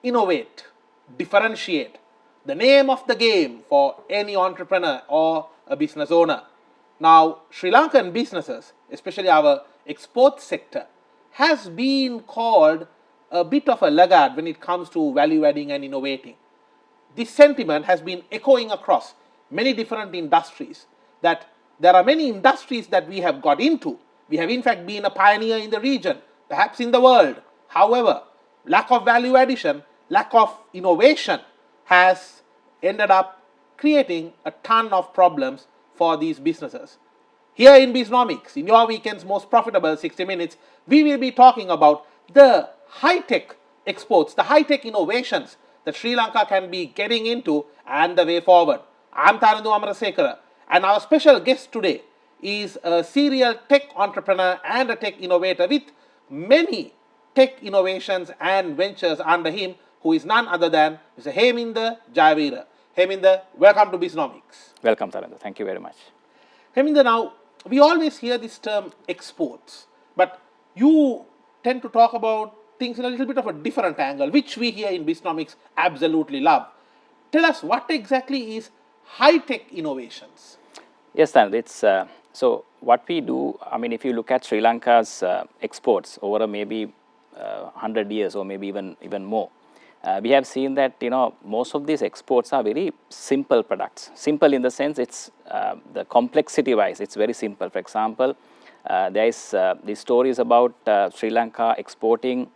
innovate, differentiate, the name of the game for any entrepreneur or a business owner. Now, Sri Lankan businesses, especially our export sector, has been called a bit of a laggard when it comes to value adding and innovating. This sentiment has been echoing across many different industries, that there are many industries that we have got into. We have in fact been a pioneer in the region, perhaps in the world. However, lack of value addition, lack of innovation has ended up creating a ton of problems for these businesses. Here in Biznomics, in your weekend's most profitable 60 minutes, we will be talking about the high-tech exports, the high-tech innovations that Sri Lanka can be getting into and the way forward. I'm Tharandu Amarasekara, and our special guest today is a serial tech entrepreneur and a tech innovator with many tech innovations and ventures under him, who is none other than Mr. Heminda Jayaweera. Heminda, welcome to Biznomics. Welcome, Tharandu. Thank you very much. Heminda, now, we always hear this term exports, but you tend to talk about things in a little bit of a different angle, which we here in Biznomics absolutely love. Tell us, what exactly is high-tech innovations? Yes, Tharandu. It's so what we do. I mean, if you look at Sri Lanka's exports over maybe 100 years or maybe even more, we have seen that most of these exports are very simple products. Simple in the sense it's the complexity wise, it's very simple. For example, there is these stories about Sri Lanka exporting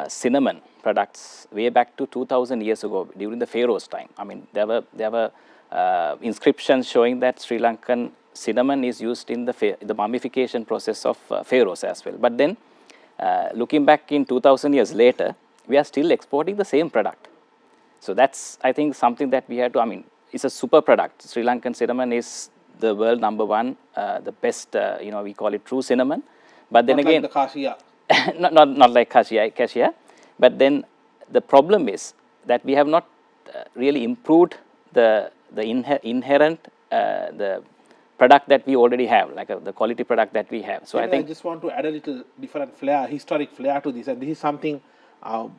cinnamon products way back to 2000 years ago during the Pharaoh's time. I mean, there were inscriptions showing that Sri Lankan cinnamon is used in the mummification process of pharaohs as well. But then, looking back in 2000 years later, we are still exporting the same product. So that's, I think, something that we have to, I mean, it's a super product. Sri Lankan cinnamon is the world #1, the best, we call it true cinnamon. But then not again, like the cassia. not like cassia. But then the problem is that we have not really improved the inherent the product that we already have, like the quality product that we have. So I think I just want to add a little different flair, historic flair to this, and this is something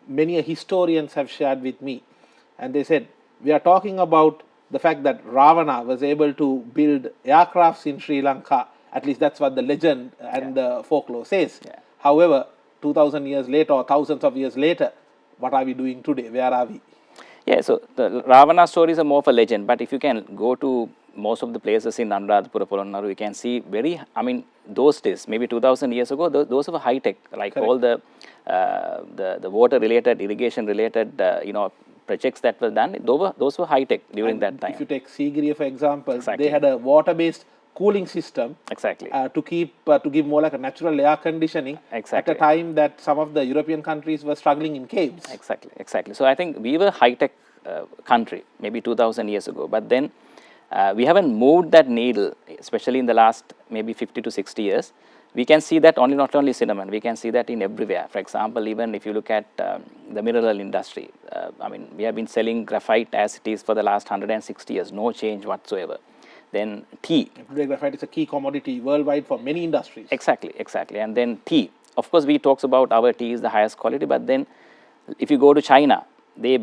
many historians have shared with me. And they said, we are talking about the fact that Ravana was able to build aircrafts in Sri Lanka. At least that's what the legend and the folklore says. Yeah. However, 2000 years later or thousands of years later, what are we doing today? Where are we? Yeah, so the Ravana stories are more of a legend, but if you can go to most of the places in Anuradhapura, Polonnaru, you can see those days, maybe 2000 years ago, those were high tech, like Correct. all the water related, irrigation related, projects that were done. Those were high tech during that time. If you take Sigiriya, for example, Exactly. they had a water-based cooling system. Exactly. To give more like a natural air conditioning. Exactly. At a time that some of the European countries were struggling in caves. Exactly. So I think we were high tech country maybe 2000 years ago, but then we haven't moved that needle, especially in the last maybe 50 to 60 years. We can see that not only cinnamon, we can see that in everywhere. For example, even if you look at the mineral industry, we have been selling graphite as it is for the last 160 years, no change whatsoever. Then tea. Today, graphite is a key commodity worldwide for many industries. Exactly. And then tea. Of course, we talks about our tea is the highest quality, but then if you go to China, they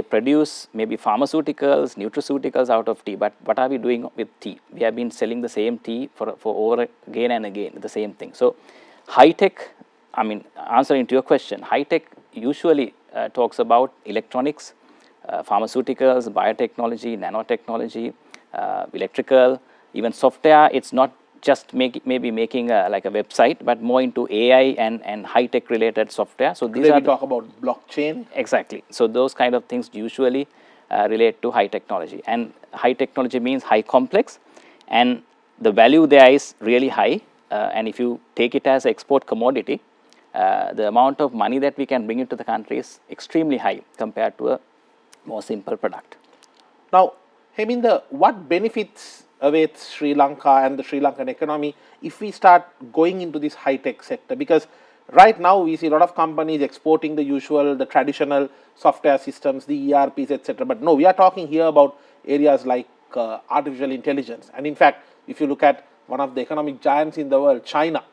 produce maybe pharmaceuticals, nutraceuticals out of tea. But what are we doing with tea? We have been selling the same tea for over again and again, the same thing. So high tech, answering to your question, high tech usually talks about electronics, pharmaceuticals, biotechnology, nanotechnology, electrical, even software. It's not just maybe making like a website, but more into AI and high tech related software. So these Today we talk about blockchain. Exactly. So those kind of things usually relate to high technology, and high technology means high complex, and the value there is really high. And if you take it as export commodity, the amount of money that we can bring into the country is extremely high compared to a more simple product. Now, Heminda, what benefits awaits Sri Lanka and the Sri Lankan economy if we start going into this high-tech sector? Because right now we see a lot of companies exporting the traditional software systems, the ERPs, etc. But no, we are talking here about areas like artificial intelligence. And in fact, if you look at one of the economic giants in the world, China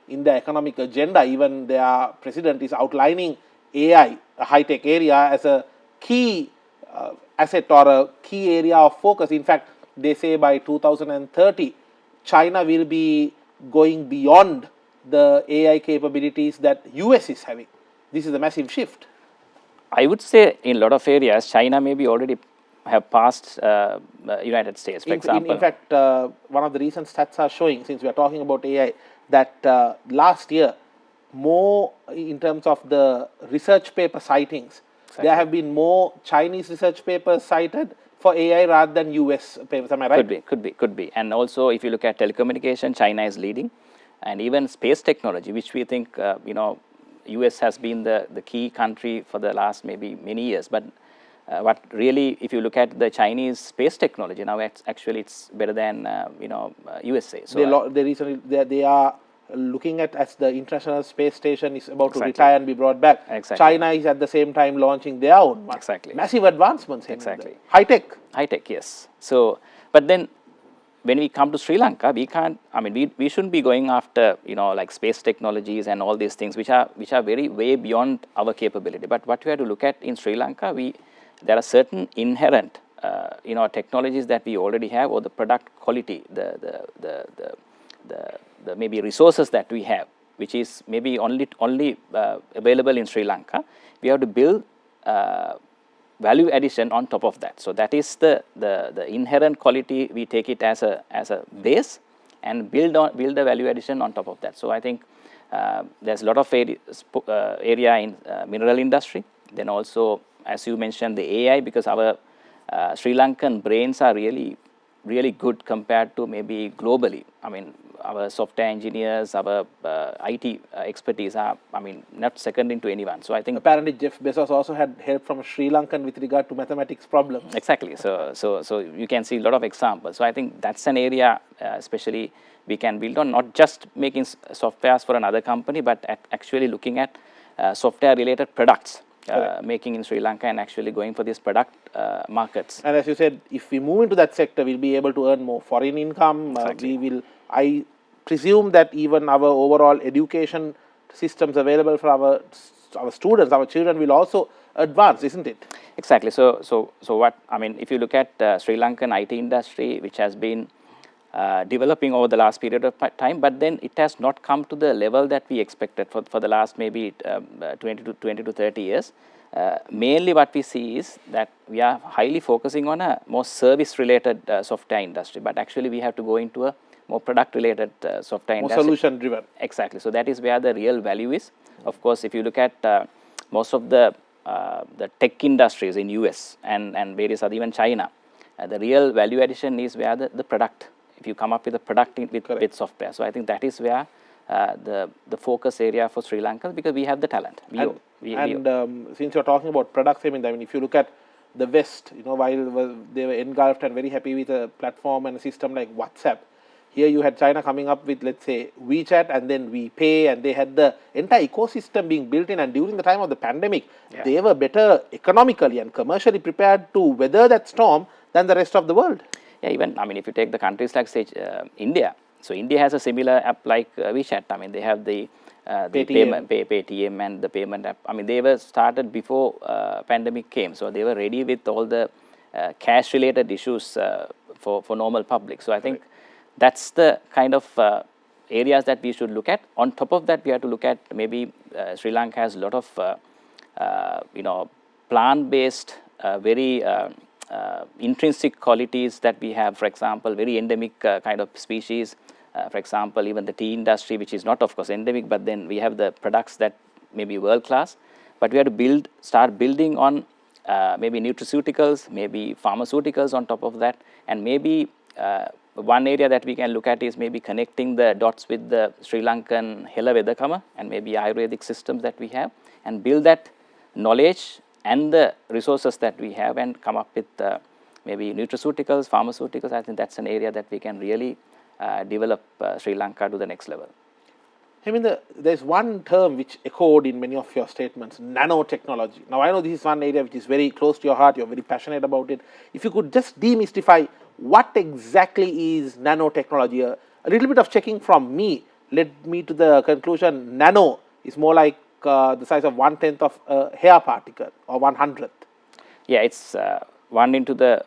in their economic agenda, even their president is outlining AI a high-tech area as a key asset or a key area of focus. In fact, they say by 2030, China will be going beyond the AI capabilities that US is having. This is a massive shift. I would say in a lot of areas, China maybe already have passed United States, for example. In fact, one of the recent stats are showing, since we are talking about AI, that last year, more in terms of the research paper sightings, there have been more Chinese research papers cited for AI rather than US papers. Am I right? Could be. And also, if you look at telecommunication, China is leading, and even space technology, which we think, US has been the key country for the last maybe many years. But what really, if you look at the Chinese space technology, now it's better than USA. So they are looking at as the International Space Station is about to Exactly. retire and be brought back. Exactly. China is at the same time launching their own one. Exactly. Massive advancements. Exactly. High tech. High tech, yes. So, but then when we come to Sri Lanka, we can't. I mean, we shouldn't be going after like space technologies and all these things, which are very way beyond our capability. But what we have to look at in Sri Lanka, there are certain inherent technologies that we already have, or the product quality, the maybe resources that we have, which is maybe only available in Sri Lanka. We have to build value addition on top of that. So that is the inherent quality. We take it as a base and build the value addition on top of that. So I think there's a lot of area in mineral industry. Then also, as you mentioned, the AI, because our Sri Lankan brains are really good compared to maybe globally. I mean, our software engineers, our IT expertise are, not second to anyone. So I think apparently Jeff Bezos also had help from Sri Lankan with regard to mathematics problems. Exactly. So you can see a lot of examples. So I think that's an area, especially we can build on, not just making softwares for another company, but actually looking at software-related products. Making in Sri Lanka and actually going for these product markets. And as you said, if we move into that sector, we'll be able to earn more foreign income. Exactly. I presume that even our overall education systems available for our students, our children will also advance, isn't it? Exactly. So what, if you look at Sri Lankan IT industry, which has been developing over the last period of time, but then it has not come to the level that we expected for the last maybe 20 to 30 years. Mainly what we see is that we are highly focusing on a more service-related software industry, but actually we have to go into a more product-related software industry. More solution-driven. Exactly. So that is where the real value is. Of course, if you look at most of the tech industries in US and various other, even China, the real value addition is where the product. If you come up with a product with software. So I think that is where the focus area for Sri Lanka, because we have the talent. Since you're talking about products, if you look at the West, while they were engulfed and very happy with a platform and a system like WhatsApp, here you had China coming up with, let's say, WeChat, and then WePay, and they had the entire ecosystem being built in. And during the time of the pandemic, they were better economically and commercially prepared to weather that storm than the rest of the world. Yeah, even, if you take the countries like, say, India. So India has a similar app like WeChat. They have the Paytm and the payment app. They were started before pandemic came. So they were ready with all the cash-related issues for normal public. So I think that's the kind of areas that we should look at. On top of that, we have to look at maybe Sri Lanka has a lot of, plant-based, very intrinsic qualities that we have. For example, very endemic kind of species. For example, even the tea industry, which is not, of course, endemic, but then we have the products that may be world class. But we have to start building on maybe nutraceuticals, maybe pharmaceuticals on top of that, and maybe one area that we can look at is maybe connecting the dots with the Sri Lankan Hela Vedakama and maybe Ayurvedic systems that we have, and build that knowledge and the resources that we have and come up with maybe nutraceuticals, pharmaceuticals. I think that's an area that we can really develop Sri Lanka to the next level. Heminda, there's one term which echoed in many of your statements, nanotechnology. Now, I know this is one area which is very close to your heart, you're very passionate about it. If you could just demystify what exactly is nanotechnology. A little bit of checking from me led me to the conclusion nano is more like the size of 1/10 of a hair particle or 1/100th. Yeah, it's 1 into the,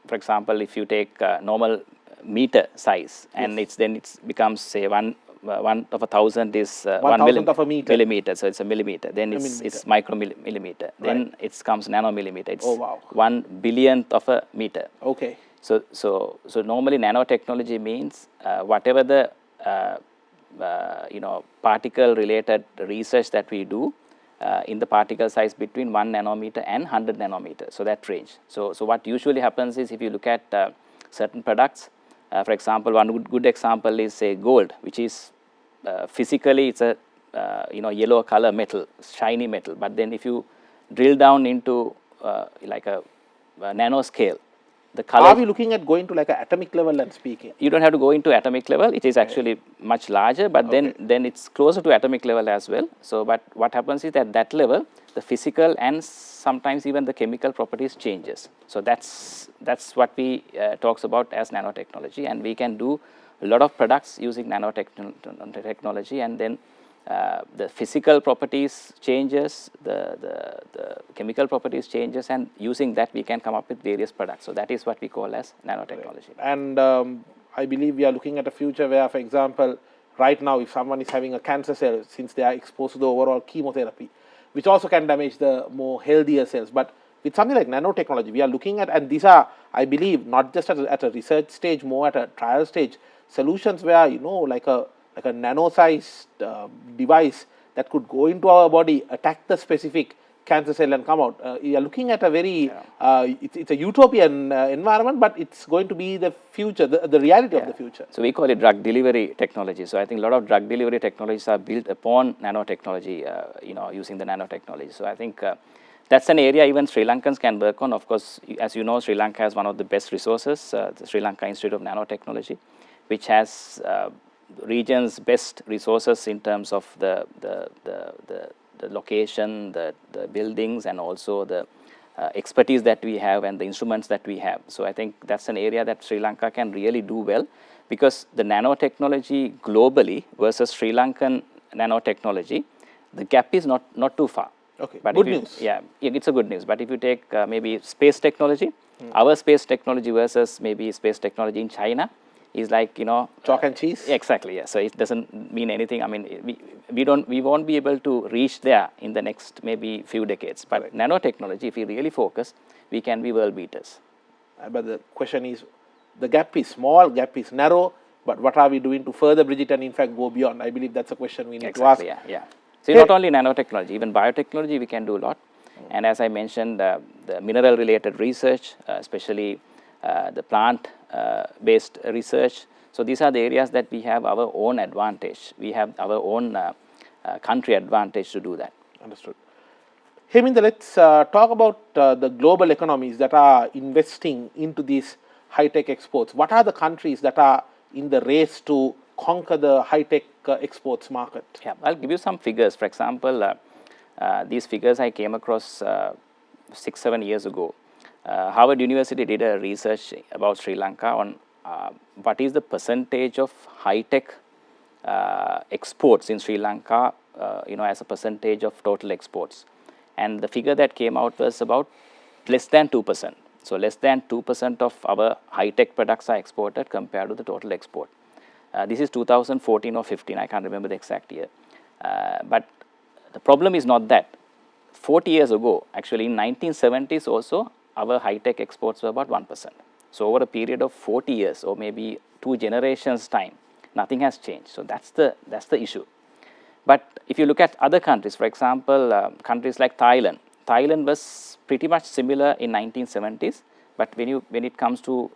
for example, if you take normal meter size, and then it becomes, say, 1 of 1,000 is 1,000th of a meter. millimeter, so it's a millimeter. Then it's micromillimeter. Then it comes nanomillimeter. It's 1 billionth of a meter. Okay. So normally nanotechnology means whatever the particle related research that we do in the particle size between 1 nanometer and 100 nanometer, so that range. So what usually happens is, if you look at certain products, for example, one good example is, say, gold, which is physically it's a yellow color metal, shiny metal, but then if you drill down into like a nanoscale, the color. Are we looking at going to like an atomic level and speaking? You don't have to go into atomic level. It is actually much larger, but then it's closer to atomic level as well. So, but what happens is, at that level, the physical and sometimes even the chemical properties changes. So that's what we talks about as nanotechnology, and we can do a lot of products using nanotechnology, and then the physical properties changes, the chemical properties changes, and using that we can come up with various products. So that is what we call as nanotechnology. And I believe we are looking at a future where, for example, right now, if someone is having a cancer cell, since they are exposed to the overall chemotherapy, which also can damage the more healthier cells, but with something like nanotechnology, we are looking at, and these are, I believe, not just at a research stage, more at a trial stage, solutions where, like a nano-sized device that could go into our body, attack the specific cancer cell and come out. You are looking at a very, it's a utopian environment, but it's going to be the future, the reality of the future. So we call it drug delivery technology. So I think a lot of drug delivery technologies are built upon nanotechnology, using the nanotechnology. So I think that's an area even Sri Lankans can work on. Of course, as you know, Sri Lanka has one of the best resources, the Sri Lanka Institute of Nanotechnology, which has region's best resources in terms of the location, the buildings, and also the expertise that we have and the instruments that we have. So I think that's an area that Sri Lanka can really do well, because the nanotechnology globally versus Sri Lankan nanotechnology, the gap is not too far. Okay, but good news. Yeah, it's a good news. But if you take maybe space technology, our space technology versus maybe space technology in China is like, chalk and cheese. Exactly. Yeah. So it doesn't mean anything. I mean, we won't be able to reach there in the next maybe few decades. But nanotechnology, if we really focus, we can be world beaters. But the question is, the gap is small, gap is narrow, but what are we doing to further bridge it and in fact go beyond? I believe that's a question we need to ask. Yeah. So not only nanotechnology, even biotechnology we can do a lot. And as I mentioned, the mineral related research, especially the plant based research. So these are the areas that we have our own advantage. We have our own country advantage to do that. Understood. Heminda, let's talk about the global economies that are investing into these high-tech exports. What are the countries that are in the race to conquer the high-tech exports market? Yeah, I'll give you some figures. For example, these figures I came across 6-7 years ago. Harvard University did a research about Sri Lanka on what is the percentage of high-tech exports in Sri Lanka, as a percentage of total exports. And the figure that came out was about less than 2%. So less than 2% of our high-tech products are exported compared to the total export. This is 2014 or 15, I can't remember the exact year. But the problem is not that. 40 years ago, actually in 1970s also, our high-tech exports were about 1%. So over a period of 40 years or maybe 2 generations time, nothing has changed. So that's the issue. But if you look at other countries, for example, countries like Thailand. Thailand was pretty much similar in 1970s, but when it comes to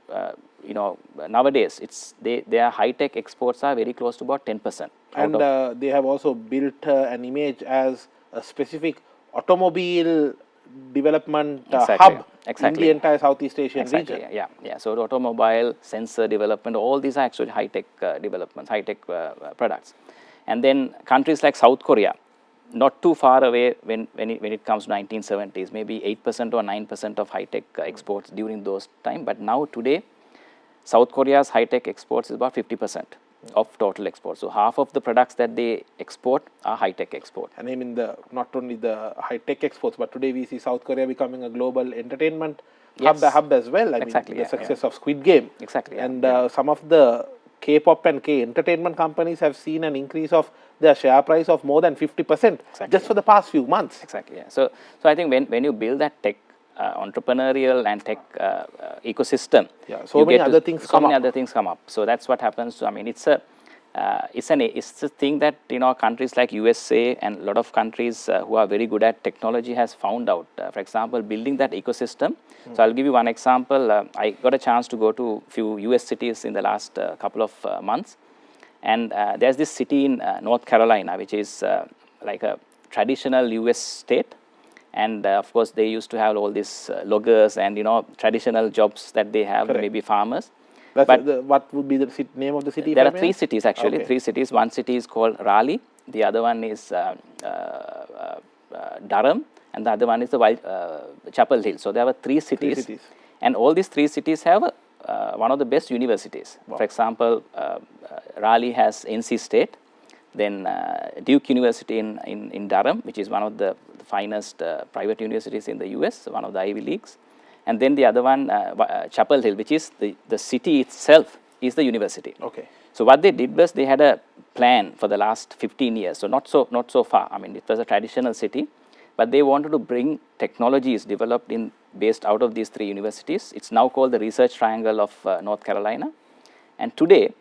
nowadays, their high-tech exports are very close to about 10%. And they have also built an image as a specific automobile development hub in the entire Southeast Asian region. Yeah. So the automobile, sensor development, all these are actually high-tech developments, high-tech products. And then countries like South Korea, not too far away when it comes to 1970s, maybe 8% or 9% of high-tech exports during those time. But now today, South Korea's high-tech exports is about 50%. of total export. So half of the products that they export are high-tech export. And I mean, not only the high-tech exports, but today we see South Korea becoming a global entertainment hub as well. I mean, the success of Squid Game. Exactly. And some of the K-pop and K-entertainment companies have seen an increase of their share price of more than 50% just for the past few months. Exactly. Yeah. So I think when you build that tech entrepreneurial and tech ecosystem, so many other things come up. So that's what happens. I mean, it's a thing that countries like USA and a lot of countries who are very good at technology has found out. For example, building that ecosystem. So I'll give you one example. I got a chance to go to a few US cities in the last couple of months, and there's this city in North Carolina which is like a traditional US state. And of course, they used to have all these loggers and traditional jobs that they have, maybe farmers. What would be the name of the city? There are 3 cities actually. Okay. 3 cities. One city is called Raleigh. The other one is Durham, and the other one is the Chapel Hill. So there were 3 cities, and all these 3 cities have one of the best universities. Wow. For example, Raleigh has NC State. Then Duke University in Durham, which is one of the finest private universities in the US, one of the Ivy Leagues. And then the other one, Chapel Hill, which is the city itself is the university. Okay. So what they did was they had a plan for the last 15 years. So not so far. I mean, it was a traditional city, but they wanted to bring technologies developed based out of these 3 universities. It's now called the Research Triangle of North Carolina. And today,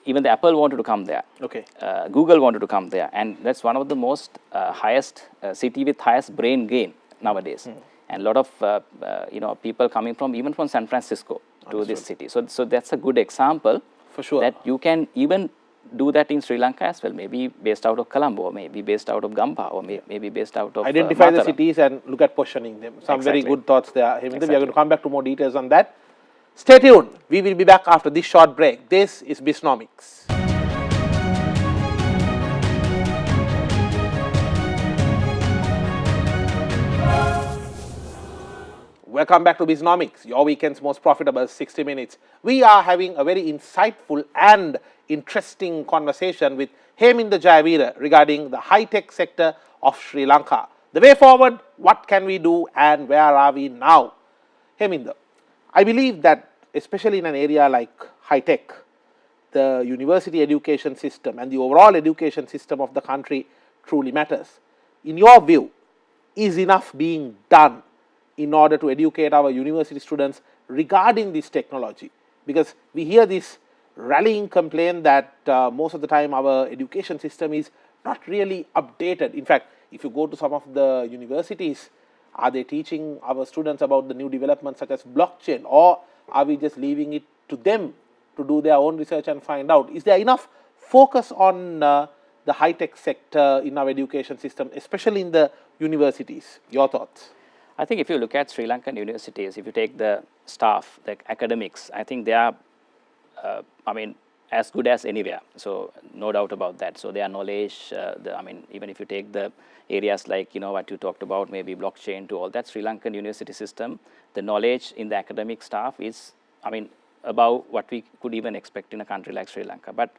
even the Apple wanted to come there. Okay. Google wanted to come there, and that's one of the most highest city with highest brain gain nowadays. And a lot of people coming even from San Francisco to this city. So that's a good example. For sure. That you can even do that in Sri Lanka as well. Maybe based out of Colombo, or maybe based out of Gamba, or maybe based out of identify the cities and look at positioning them. Some very good thoughts there. Heminda, we are going to come back to more details on that. Stay tuned. We will be back after this short break. This is Biznomics. Welcome back to Biznomics, your weekend's most profitable 60 minutes. We are having a very insightful and interesting conversation with Heminda Jayaweera regarding the high-tech sector of Sri Lanka. The way forward, what can we do, and where are we now? Heminda, I believe that especially in an area like high-tech, the university education system and the overall education system of the country truly matters. In your view, is enough being done in order to educate our university students regarding this technology? Because we hear this rallying complaint that most of the time our education system is not really updated. In fact, if you go to some of the universities, are they teaching our students about the new developments such as blockchain, or are we just leaving it to them to do their own research and find out? Is there enough focus on the high-tech sector in our education system, especially in the universities? Your thoughts? I think if you look at Sri Lankan universities, if you take the staff, the academics, I think they are, as good as anywhere. So no doubt about that. So their knowledge, even if you take the areas like, what you talked about, maybe blockchain to all that, Sri Lankan university system, the knowledge in the academic staff is, above what we could even expect in a country like Sri Lanka. But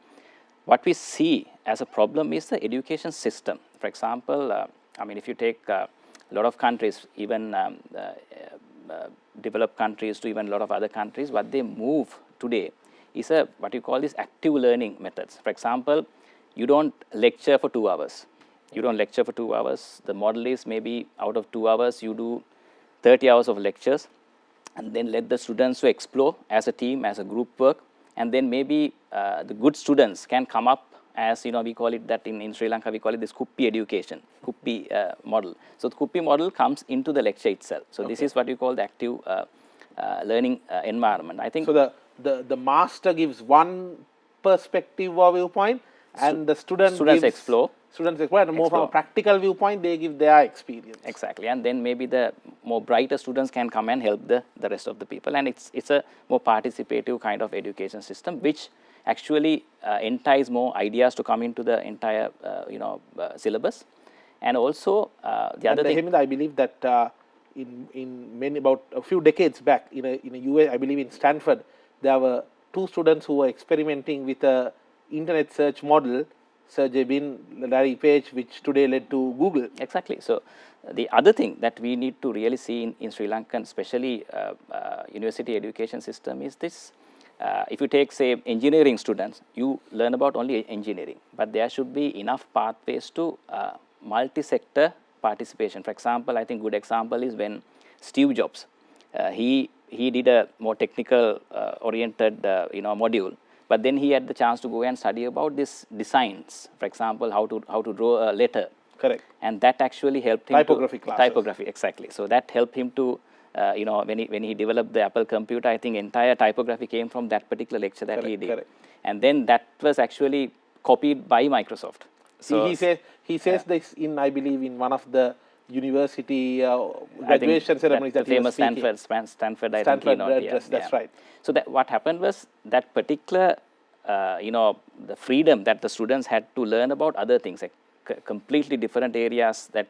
what we see as a problem is the education system. For example, if you take a lot of countries, even developed countries to even a lot of other countries, what they move today is what you call these active learning methods. For example, you don't lecture for 2 hours. The model is maybe out of 2 hours, you do 30 hours of lectures, and then let the students to explore as a team, as a group work, and then maybe the good students can come up as, we call it that in Sri Lanka, we call it this Kuppi education, Kuppi model. So the Kuppi model comes into the lecture itself. So this is what you call the active learning environment. I think so. The master gives one perspective or viewpoint, and the students explore. And more from a practical viewpoint, they give their experience. Exactly, and then maybe the more brighter students can come and help the rest of the people, and it's a more participative kind of education system, which actually entice more ideas to come into the entire syllabus. And also the other thing, Heminda, I believe that in many, about a few decades back in a US, I believe in Stanford, there were 2 students who were experimenting with a internet search model, Sergey Brin, Larry Page, which today led to Google. Exactly. So, the other thing that we need to really see in Sri Lankan, especially university education system, is this. If you take, say, engineering students, you learn about only engineering, but there should be enough pathways to multi-sector participation. For example, I think good example is when Steve Jobs, he did a more technical oriented module, but then he had the chance to go and study about this designs. For example, how to draw a letter. Correct. And that actually helped him Typography to classes. typography, exactly. So that helped him to when he developed the Apple computer, I think entire typography came from that particular lecture that he did. Correct. And then that was actually copied by Microsoft. So he says this in, I believe, in one of the university graduation ceremonies that the famous Stanford address. That's right. So that what happened was that particular the freedom that the students had to learn about other things, like completely different areas that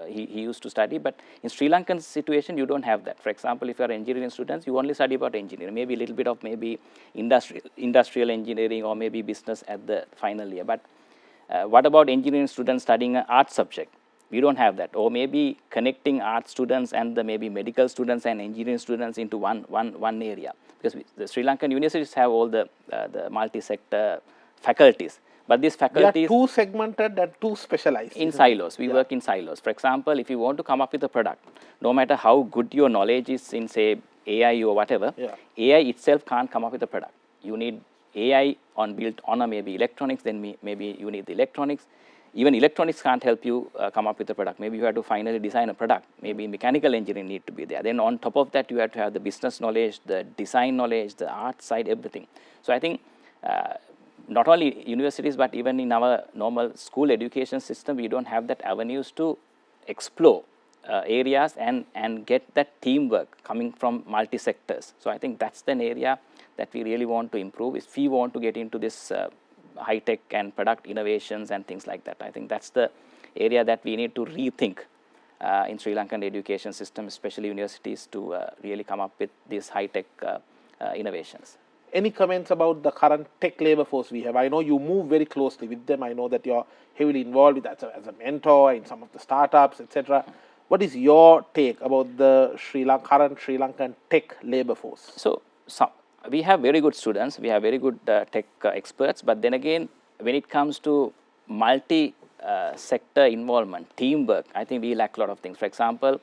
he used to study. But in Sri Lankan situation, you don't have that. For example, if you are engineering students, you only study about engineering, maybe a little bit of maybe industrial engineering or maybe business at the final year. But what about engineering students studying an art subject? We don't have that. Or maybe connecting art students and the maybe medical students and engineering students into one area, because the Sri Lankan universities have all the multi-sector faculties. But these faculties are too segmented and too specialized. In silos. We work in silos. For example, if you want to come up with a product, no matter how good your knowledge is in, say, AI or whatever, AI itself can't come up with a product. You need AI built on a maybe electronics, then maybe you need the electronics. Even electronics can't help you come up with a product. Maybe you have to finally design a product. Maybe mechanical engineering need to be there. Then on top of that, you have to have the business knowledge, the design knowledge, the art side, everything. So I think not only universities, but even in our normal school education system, we don't have that avenues to explore areas and get that teamwork coming from multi-sectors. So I think that's an area that we really want to improve if we want to get into this high-tech and product innovations and things like that. I think that's the area that we need to rethink in Sri Lankan education system, especially universities, to really come up with these high-tech innovations. Any comments about the current tech labor force we have? I know you move very closely with them. I know that you're heavily involved with that as a mentor in some of the startups, etc. What is your take about the current Sri Lankan tech labor force? So we have very good students, we have very good tech experts, but then again, when it comes to multi-sector involvement, teamwork, I think we lack a lot of things. For example,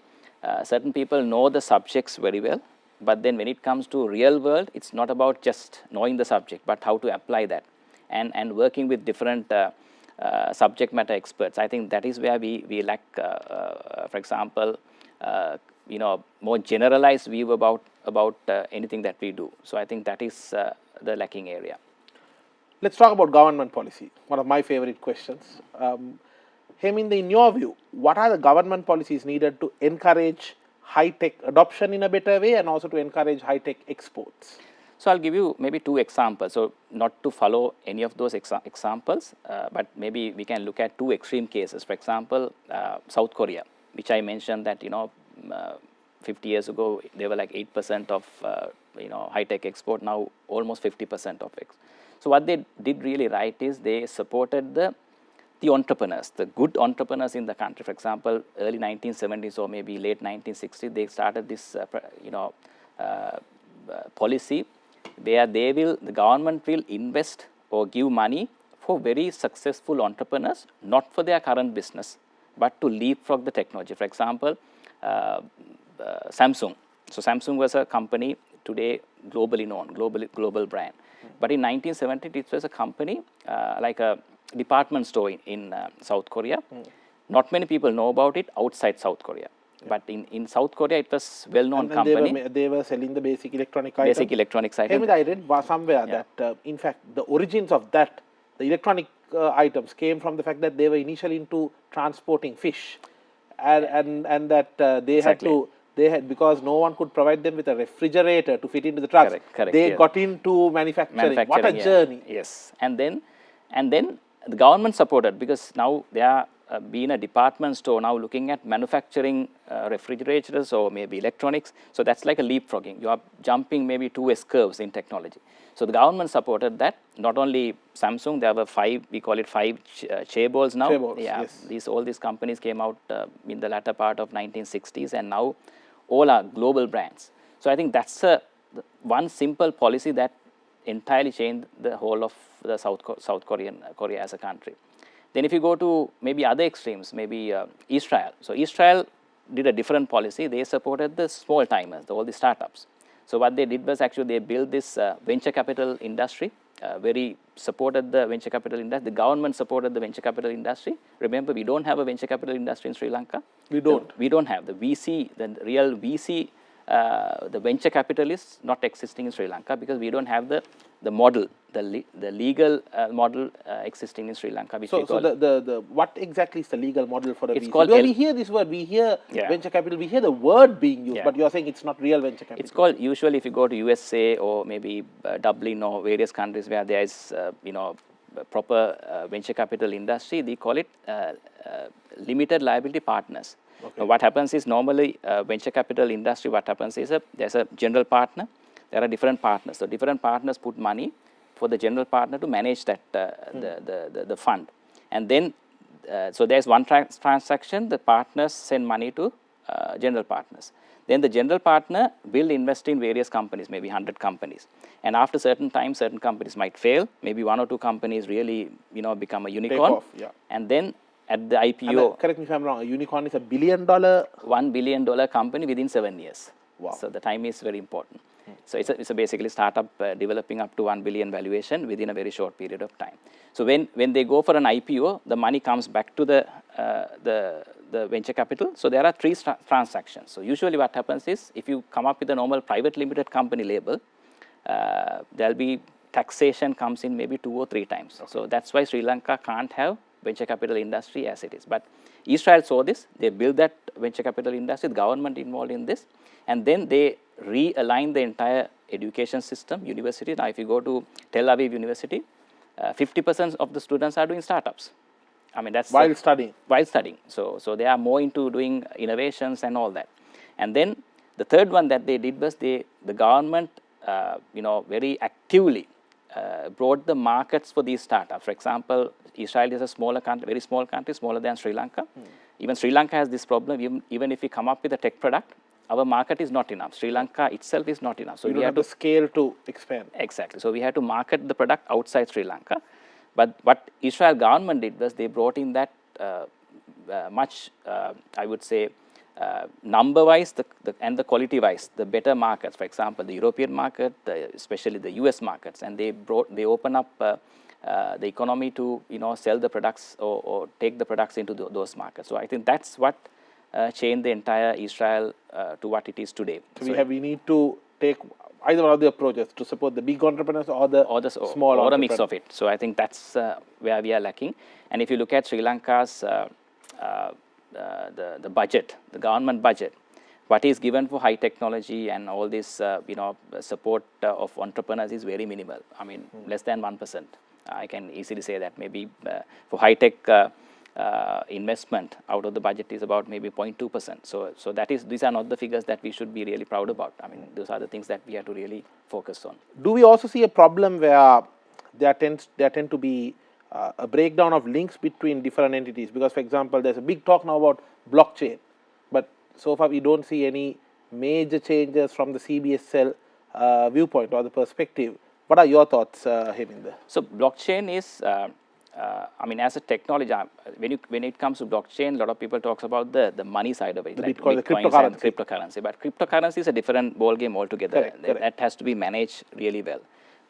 certain people know the subjects very well, but then when it comes to real world, it's not about just knowing the subject, but how to apply that and working with different subject matter experts. I think that is where we lack, for example, more generalized view about anything that we do. So I think that is the lacking area. Let's talk about government policy, one of my favorite questions. Heminda, in your view, what are the government policies needed to encourage high-tech adoption in a better way and also to encourage high-tech exports? So I'll give you maybe two examples. So not to follow any of those examples, but maybe we can look at two extreme cases. For example, South Korea, which I mentioned that 50 years ago they were like 8% of high-tech export. Now almost 50% of it. So what they did really right is they supported the entrepreneurs, the good entrepreneurs in the country. For example, early 1970s or maybe late 1960s, they started this policy where the government will invest or give money for very successful entrepreneurs, not for their current business, but to leapfrog the technology. For example, Samsung. So Samsung was a company today globally known, global brand. But in 1970, it was a company like a department store in South Korea. Not many people know about it outside South Korea. But in South Korea, it was well-known company. They were selling the basic electronic items. Basic electronics items. I read somewhere that, in fact, the origins of that, the electronic items came from the fact that they were initially into transporting fish. And that they had because no one could provide them with a refrigerator to fit into the trucks. They got into manufacturing. What a journey. Yes. And then the government supported, because now they are be in a department store now looking at manufacturing refrigerators or maybe electronics. So that's like a leapfrogging. You are jumping maybe 2 S-curves in technology. So the government supported that. Not only Samsung, there were 5, we call it 5 chaebols now. Chaebols, Yeah, yes. all these companies came out in the latter part of 1960s, and now all are global brands. So I think that's one simple policy that entirely changed the whole of the South Korea as a country. Then if you go to maybe other extremes, maybe Israel. So Israel did a different policy. They supported the small timers, all the startups. So what they did was actually they built this venture capital industry, very supported the venture capital industry. The government supported the venture capital industry. Remember, we don't have a venture capital industry in Sri Lanka. We don't. We don't have the VC, the real VC, the venture capitalists not existing in Sri Lanka because we don't have the model, the legal model existing in Sri Lanka. Which So the what exactly is the legal model for a it's VC? called Because we hear this word, we hear venture capital, we hear the word being used, but you are saying it's not real venture capital. It's called, usually if you go to USA or maybe Dublin or various countries where there is proper venture capital industry, they call it limited liability partners. Okay. Now, what happens is normally venture capital industry, what happens is there's a general partner, there are different partners. So different partners put money for the general partner to manage that the fund. And then, so there's one transaction, the partners send money to general partners. Then the general partner will invest in various companies, maybe 100 companies. And after certain time, certain companies might fail. Maybe 1 or 2 companies really, become a unicorn. Take off, yeah. And then at the IPO, correct me if I'm wrong, a unicorn is $1 billion. $1 billion company within 7 years. Wow. So the time is very important. So it's a basically startup developing up to 1 billion valuation within a very short period of time. So when they go for an IPO, the money comes back to the venture capital. So there are 3 transactions. So usually what happens is if you come up with a normal private limited company label, there'll be taxation comes in maybe 2 or 3 times. Okay. So that's why Sri Lanka can't have venture capital industry as it is. But Israel saw this, they built that venture capital industry, the government involved in this, and then they realign the entire education system, university. Now if you go to Tel Aviv University, 50% of the students are doing startups. I mean, that's while studying. While studying. So they are more into doing innovations and all that. And then the third one that they did was the government, very actively brought the markets for these startups. For example, Israel is a smaller country, very small country, smaller than Sri Lanka. Even Sri Lanka has this problem. Even if we come up with a tech product, our market is not enough. Sri Lanka itself is not enough. So we have to scale to expand. Exactly. So we had to market the product outside Sri Lanka. But what Israel government did was they brought in that much, I would say, number-wise and the quality-wise, the better markets. For example, the European market, especially the US markets, and they open up the economy to sell the products or take the products into those markets. So I think that's what changed the entire Israel to what it is today. So we need to take either one of the approaches to support the big entrepreneurs or the small or a mix of it. So I think that's where we are lacking. And if you look at Sri Lanka's the budget, the government budget, what is given for high technology and all this support of entrepreneurs is very minimal. I mean, less than 1%. I can easily say that maybe for high tech investment out of the budget is about maybe 0.2%. So that is, these are not the figures that we should be really proud about. I mean, those are the things that we have to really focus on. Do we also see a problem where there tend to be a breakdown of links between different entities? Because, for example, there's a big talk now about blockchain, but so far we don't see any major changes from the CBSL viewpoint or the perspective. What are your thoughts, Heminda? So blockchain is, I mean, as a technology, when it comes to blockchain, a lot of people talks about the money side of it, like Bitcoin, the cryptocurrency. But cryptocurrency is a different ball game altogether. Correct. That has to be managed really well.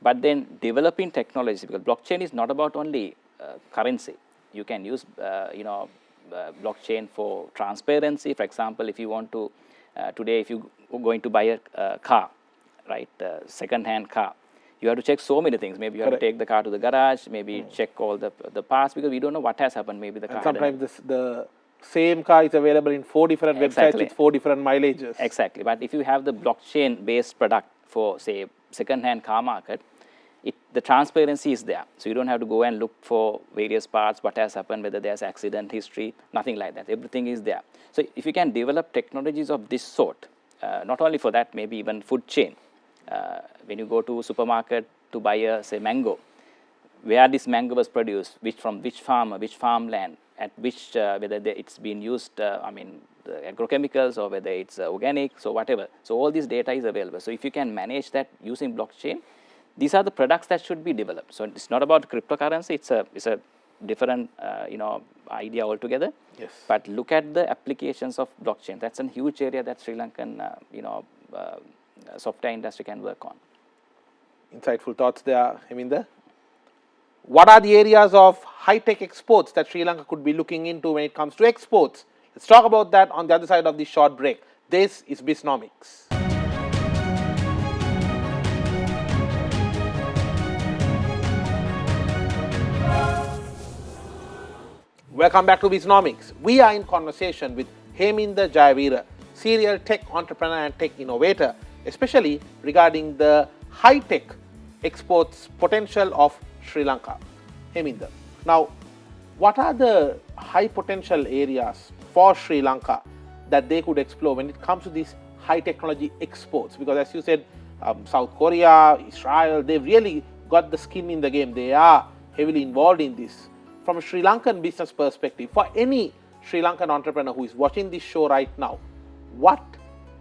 But then developing technology, because blockchain is not about only currency. You can use, blockchain for transparency. For example, if you want to, today, if you're going to buy a car, right, second-hand car, you have to check so many things. Maybe you have to take the car to the garage, maybe check all the parts, because we don't know what has happened. Maybe the car. And sometimes the same car is available in 4 different websites with 4 different mileages. Exactly. But if you have the blockchain-based product for, say, second-hand car market, the transparency is there. So you don't have to go and look for various parts, what has happened, whether there's accident history, nothing like that. Everything is there. So if you can develop technologies of this sort, not only for that, maybe even food chain. When you go to supermarket to buy a, say, mango, where this mango was produced, from which farmer, which farmland, at which, whether it's been used, the agrochemicals, or whether it's organic, so whatever. So all this data is available. So if you can manage that using blockchain, these are the products that should be developed. So it's not about cryptocurrency. It's a different idea altogether. Yes. But look at the applications of blockchain. That's a huge area that Sri Lankan software industry can work on. Insightful thoughts there, Heminda. What are the areas of high-tech exports that Sri Lanka could be looking into when it comes to exports? Let's talk about that on the other side of this short break. This is Biznomics. Welcome back to Biznomics. We are in conversation with Heminda Jayaweera, serial tech entrepreneur and tech innovator, especially regarding the high-tech exports potential of Sri Lanka. Heminda, now what are the high potential areas for Sri Lanka that they could explore when it comes to these high technology exports? Because as you said, South Korea, Israel, they've really got the skin in the game. They are heavily involved in this. From a Sri Lankan business perspective, for any Sri Lankan entrepreneur who is watching this show right now, what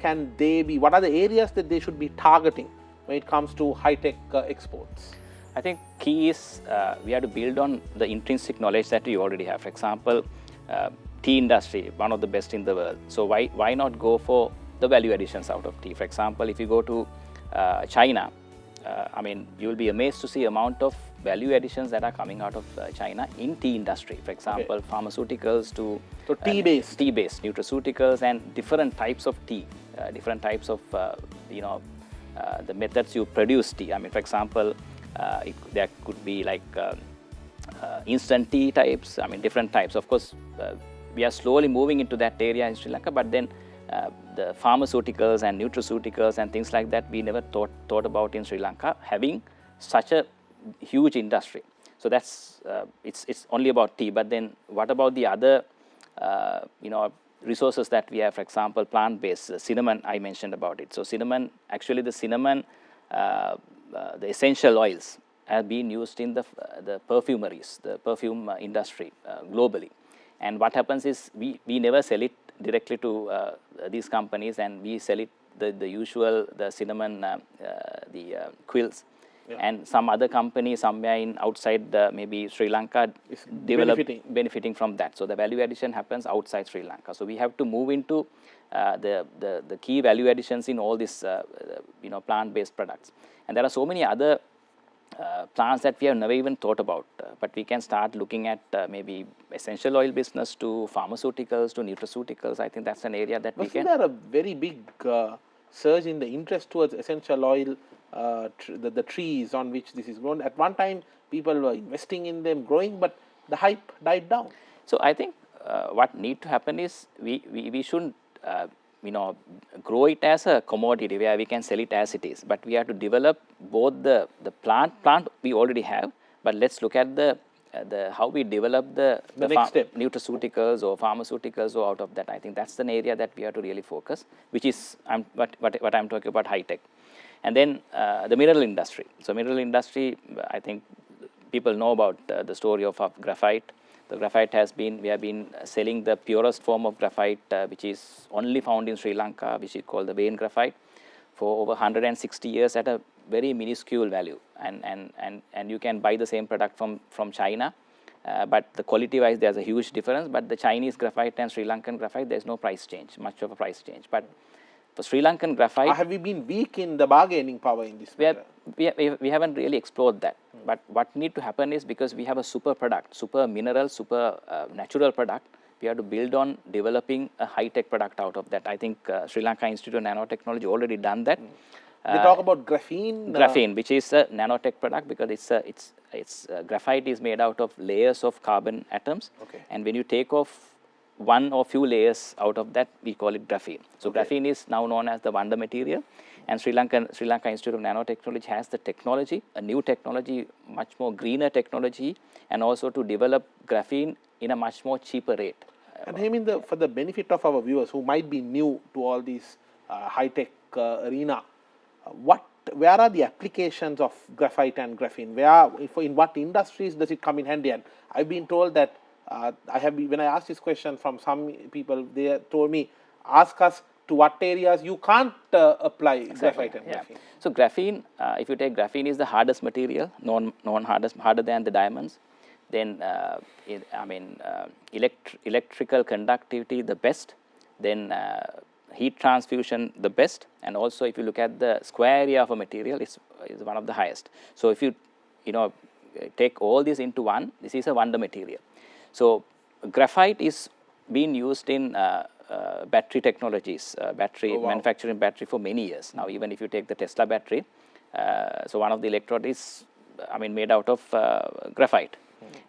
can they be? What are the areas that they should be targeting when it comes to high-tech exports? I think key is we have to build on the intrinsic knowledge that we already have. For example, tea industry, one of the best in the world. So why not go for the value additions out of tea? For example, if you go to China, you will be amazed to see amount of value additions that are coming out of China in tea industry. For example, pharmaceuticals to tea-based nutraceuticals and different types of tea, different types of the methods you produce tea. For example, there could be like instant tea types. Different types. Of course, we are slowly moving into that area in Sri Lanka, but then the pharmaceuticals and nutraceuticals and things like that we never thought about in Sri Lanka having such a huge industry. So that's it's only about tea. But then what about the other resources that we have? For example, plant-based cinnamon. I mentioned about it. So cinnamon, actually the cinnamon, the essential oils have been used in the perfumeries, the perfume industry globally. And what happens is we never sell it directly to these companies, and we sell it the usual, the cinnamon, quills. Yeah. And some other company somewhere in outside maybe Sri Lanka is benefiting from that. So the value addition happens outside Sri Lanka. So we have to move into the key value additions in all these plant-based products. And there are so many other plants that we have never even thought about, but we can start looking at maybe essential oil business to pharmaceuticals to nutraceuticals. I think that's an area that we can. Wasn't there a very big surge in the interest towards essential oil, the trees on which this is grown? At one time, people were investing in them, growing, but the hype died down. So I think what need to happen is we shouldn't grow it as a commodity where we can sell it as it is, but we have to develop both the plant we already have, but let's look at the how we develop the next step, nutraceuticals or pharmaceuticals, or out of that. I think that's an area that we have to really focus, which is what I'm talking about, high tech. And then the mineral industry. So mineral industry, I think people know about the story of graphite. The graphite we have been selling the purest form of graphite, which is only found in Sri Lanka, which is called the vein graphite, for over 160 years at a very minuscule value. And you can buy the same product from China, but the quality wise there's a huge difference. But the Chinese graphite and Sri Lankan graphite, there's no price change, much of a price change. But for Sri Lankan graphite, have we been weak in the bargaining power in this matter? We haven't really explored that. But what need to happen is, because we have a super product, super mineral, super natural product, we have to build on developing a high-tech product out of that. I think Sri Lanka Institute of Nanotechnology already done that. They talk about graphene. Graphene, which is a nanotech product, because it's graphite is made out of layers of carbon atoms. Okay. And when you take off one or few layers out of that, we call it graphene. So graphene is now known as the wonder material, And Sri Lanka Institute of Nanotechnology has the technology, a new technology, much more greener technology, and also to develop graphene in a much more cheaper rate. And Heminda, for the benefit of our viewers who might be new to all these high-tech arena, where are the applications of graphite and graphene? In what industries does it come in handy? And I've been told that when I asked this question from some people, they told me, ask us to what areas you can't apply graphite and graphene. So graphene, if you take graphene, is the hardest material, harder than the diamonds. Then electrical conductivity the best, then heat transfusion the best, and also if you look at the square area of a material, is one of the highest. So if you take all this into one, this is a wonder material. So graphite is being used in battery technologies, manufacturing battery for many years now. Even if you take the Tesla battery, so one of the electrode is made out of graphite.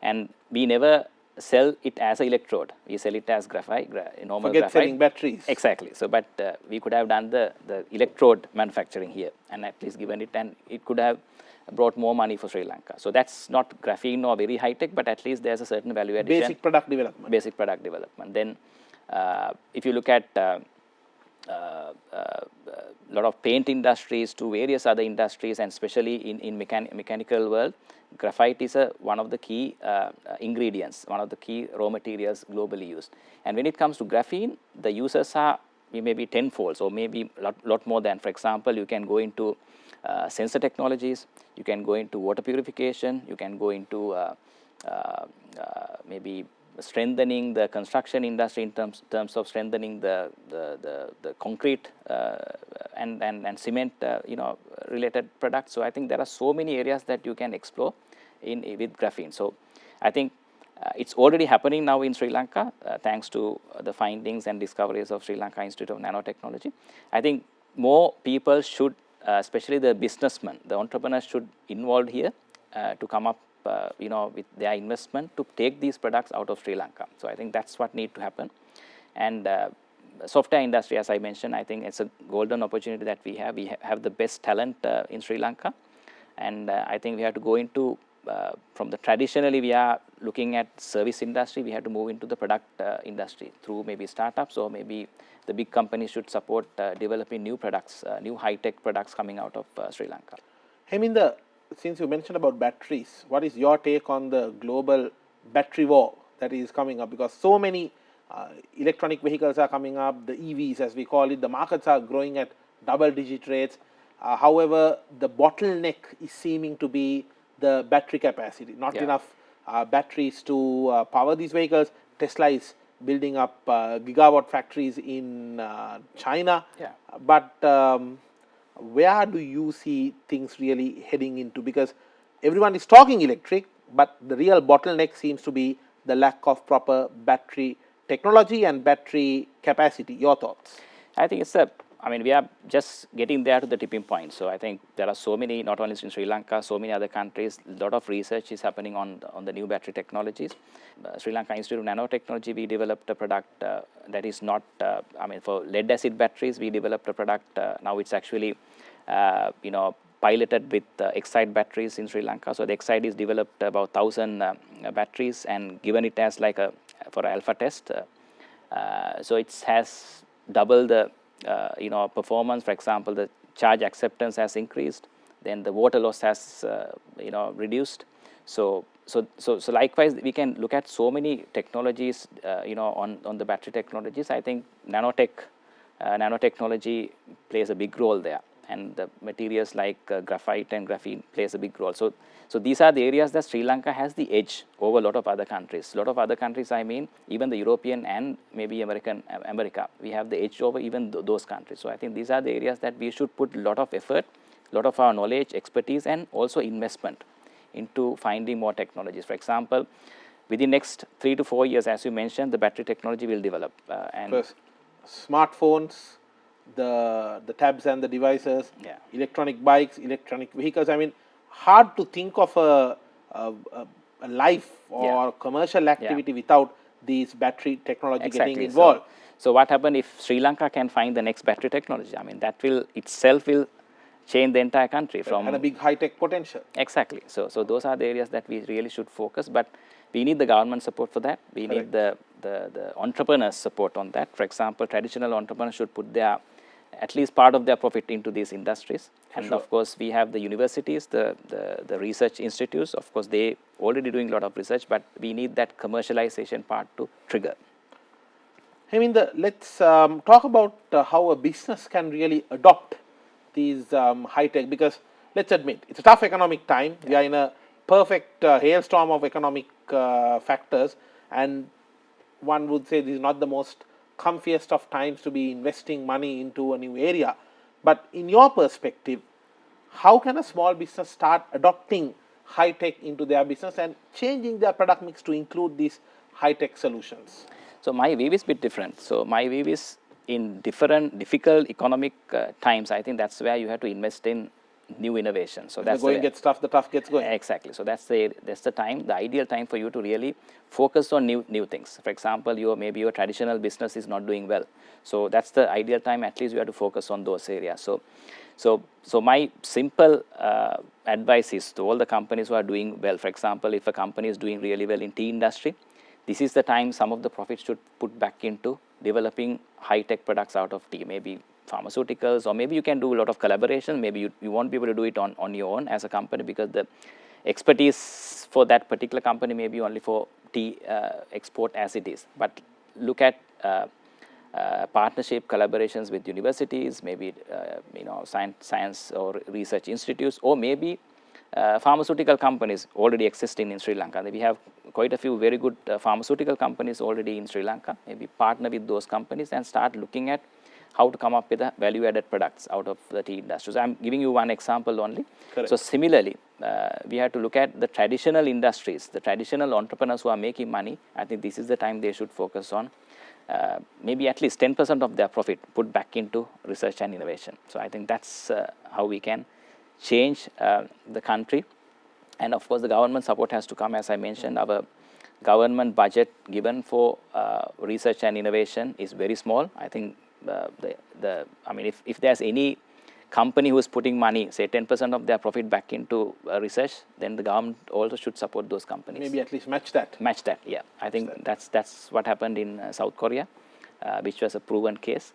And we never sell it as an electrode. We sell it as graphite, normal Forget graphite. selling batteries. Exactly. So, but we could have done the electrode manufacturing here and at least given it, and it could have brought more money for Sri Lanka. So that's not graphene or very high tech, but at least there's a certain value addition. Basic product development. Basic product development. Then, if you look at lot of paint industries to various other industries, and especially in mechanical world, graphite is one of the key ingredients, one of the key raw materials globally used. And when it comes to graphene, the uses are maybe tenfolds or maybe lot more than. For example, you can go into sensor technologies, you can go into water purification, you can go into maybe strengthening the construction industry in terms of strengthening the concrete and cement related products. So I think there are so many areas that you can explore with graphene. So I think it's already happening now in Sri Lanka thanks to the findings and discoveries of Sri Lanka Institute of Nanotechnology. I think more people should, especially the businessmen, the entrepreneurs, should involve here to come up with their investment to take these products out of Sri Lanka. So I think that's what need to happen. And software industry, as I mentioned, I think it's a golden opportunity that we have. We have the best talent in Sri Lanka, and I think we have to go into from the traditionally we are looking at service industry. We have to move into the product industry through maybe startups, or maybe the big companies should support developing new products, new high-tech products coming out of Sri Lanka. Heminda, since you mentioned about batteries, what is your take on the global battery war that is coming up? Because so many electronic vehicles are coming up, the EVs as we call it, the markets are growing at double-digit rates. However, the bottleneck is seeming to be the battery capacity, not enough batteries to power these vehicles. Tesla is building up gigawatt factories in China, but where do you see things really heading into? Because everyone is talking electric, but the real bottleneck seems to be the lack of proper battery technology and battery capacity. Your thoughts? I think it's we are just getting there to the tipping point. So I think there are so many, not only in Sri Lanka, so many other countries, a lot of research is happening on the new battery technologies. Sri Lanka Institute of Nanotechnology, we developed a product that is not, for lead acid batteries, we developed a product, now it's actually, piloted with Excite batteries in Sri Lanka. So the Excite is developed about 1,000 batteries and given it as like for alpha test. So it has double the performance. For example, the charge acceptance has increased, then the water loss has reduced. So likewise, we can look at so many technologies on the battery technologies. I think nanotechnology plays a big role there, and the materials like graphite and graphene plays a big role. So these are the areas that Sri Lanka has the edge over a lot of other countries. A lot of other countries, even the European and maybe America, we have the edge over even those countries. So I think these are the areas that we should put a lot of effort, a lot of our knowledge, expertise, and also investment into finding more technologies. For example, within next 3 to 4 years, as you mentioned, the battery technology will develop. First, smartphones, the tabs and the devices, electronic bikes, electronic vehicles. Hard to think of a life or commercial activity without these battery technology Exactly. getting involved. So what happens if Sri Lanka can find the next battery technology? I mean, that will itself will change the entire country from. And a big high-tech potential. Exactly. So those are the areas that we really should focus, but we need the government support for that. We need the entrepreneurs support on that. For example, traditional entrepreneurs should put their at least part of their profit into these industries. And of course, we have the universities, the research institutes. Of course, they already doing a lot of research, but we need that commercialization part to trigger. Heminda, let's talk about how a business can really adopt these high-tech, because let's admit, it's a tough economic time. We are in a perfect hailstorm of economic factors, and one would say this is not the most comfiest of times to be investing money into a new area. But in your perspective, how can a small business start adopting high-tech into their business and changing their product mix to include these high-tech solutions? So my view is a bit different. So my view is in difficult economic times, I think that's where you have to invest in new innovation. So that's the going gets tough, the tough gets going. Exactly. So that's the time, the ideal time for you to really focus on new things. For example, maybe your traditional business is not doing well. So that's the ideal time. At least you have to focus on those areas. So my simple advice is to all the companies who are doing well. For example, if a company is doing really well in tea industry, this is the time some of the profits should put back into developing high-tech products out of tea, maybe pharmaceuticals, or maybe you can do a lot of collaboration. Maybe you won't be able to do it on your own as a company, because the expertise for that particular company may be only for tea export as it is. But look at partnership collaborations with universities, maybe science or research institutes, or maybe pharmaceutical companies already existing in Sri Lanka. We have quite a few very good pharmaceutical companies already in Sri Lanka. Maybe partner with those companies and start looking at how to come up with value-added products out of the tea industry. So I'm giving you one example only. Correct. So similarly, we have to look at the traditional industries, the traditional entrepreneurs who are making money. I think this is the time they should focus on. Maybe at least 10% of their profit put back into research and innovation. So I think that's how we can change the country. And of course, the government support has to come. As I mentioned, our government budget given for research and innovation is very small. I think if there's any company who is putting money, say 10% of their profit back into research, then the government also should support those companies. Maybe at least match that. Match that, yeah. I think that's what happened in South Korea, which was a proven case.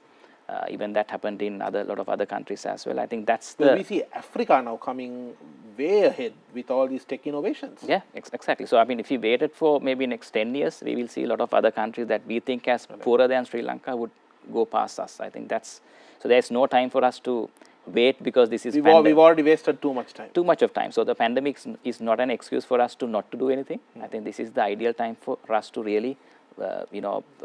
Even that happened in a lot of other countries as well. I think that's we see Africa now coming way ahead with all these tech innovations. Yeah, exactly. So I mean, if we waited for maybe next 10 years, we will see a lot of other countries that we think as poorer than Sri Lanka would go past us. I think so there's no time for us to wait, because this is we've already wasted too much time. Too much of time. So the pandemic is not an excuse for us to not to do anything. I think this is the ideal time for us to really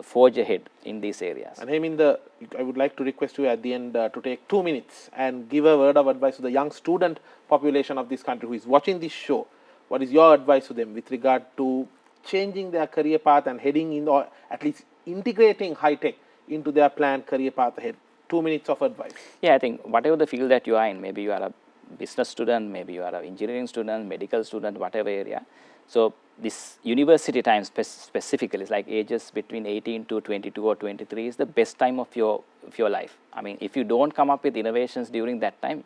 forge ahead in these areas. And Heminda, I would like to request you at the end to take 2 minutes and give a word of advice to the young student population of this country who is watching this show. What is your advice to them with regard to changing their career path and heading in, or at least integrating high-tech into their planned career path ahead? 2 minutes of advice. Yeah, I think whatever the field that you are in, maybe you are a business student, maybe you are an engineering student, medical student, whatever area. So this university time specifically is like ages between 18 to 22 or 23 is the best time of your life. I mean, if you don't come up with innovations during that time,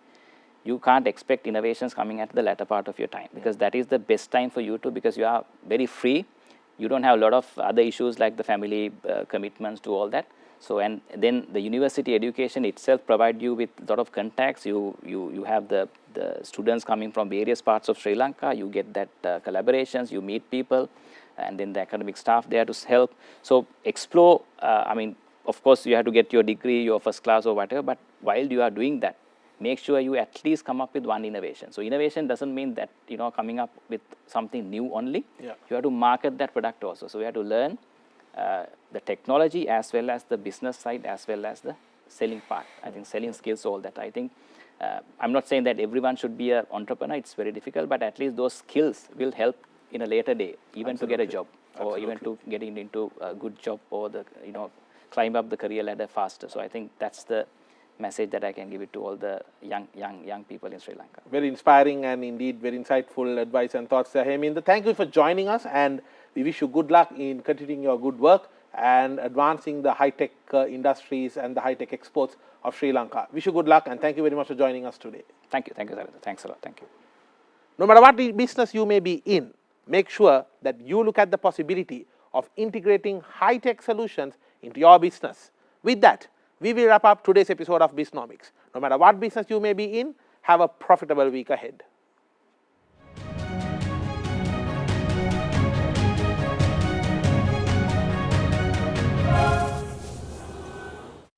you can't expect innovations coming at the latter part of your time, because that is the best time for you to, because you are very free. You don't have a lot of other issues like the family commitments to all that. So, and then the university education itself provide you with a lot of contacts. You have the students coming from various parts of Sri Lanka. You get that collaborations, you meet people, and then the academic staff there to help. So explore, I mean, of course you have to get your degree, your first class or whatever, but while you are doing that, make sure you at least come up with one innovation. So innovation doesn't mean that, coming up with something new only. Yeah. You have to market that product also. So we have to learn the technology as well as the business side as well as the selling part. I think selling skills, all that. I think I'm not saying that everyone should be an entrepreneur. It's very difficult, but at least those skills will help in a later day, even Absolutely. to get a job, or even to getting into a good job, or climb up the career ladder faster. So I think that's the message that I can give it to all the young people in Sri Lanka. Very inspiring and indeed very insightful advice and thoughts there, Heminda. Thank you for joining us, and we wish you good luck in continuing your good work and advancing the high-tech industries and the high-tech exports of Sri Lanka. Wish you good luck, and thank you very much for joining us today. Thank you, Sarendra. Thanks a lot. Thank you. No matter what business you may be in, make sure that you look at the possibility of integrating high-tech solutions into your business. With that, we will wrap up today's episode of Biznomics. No matter what business you may be in, have a profitable week ahead.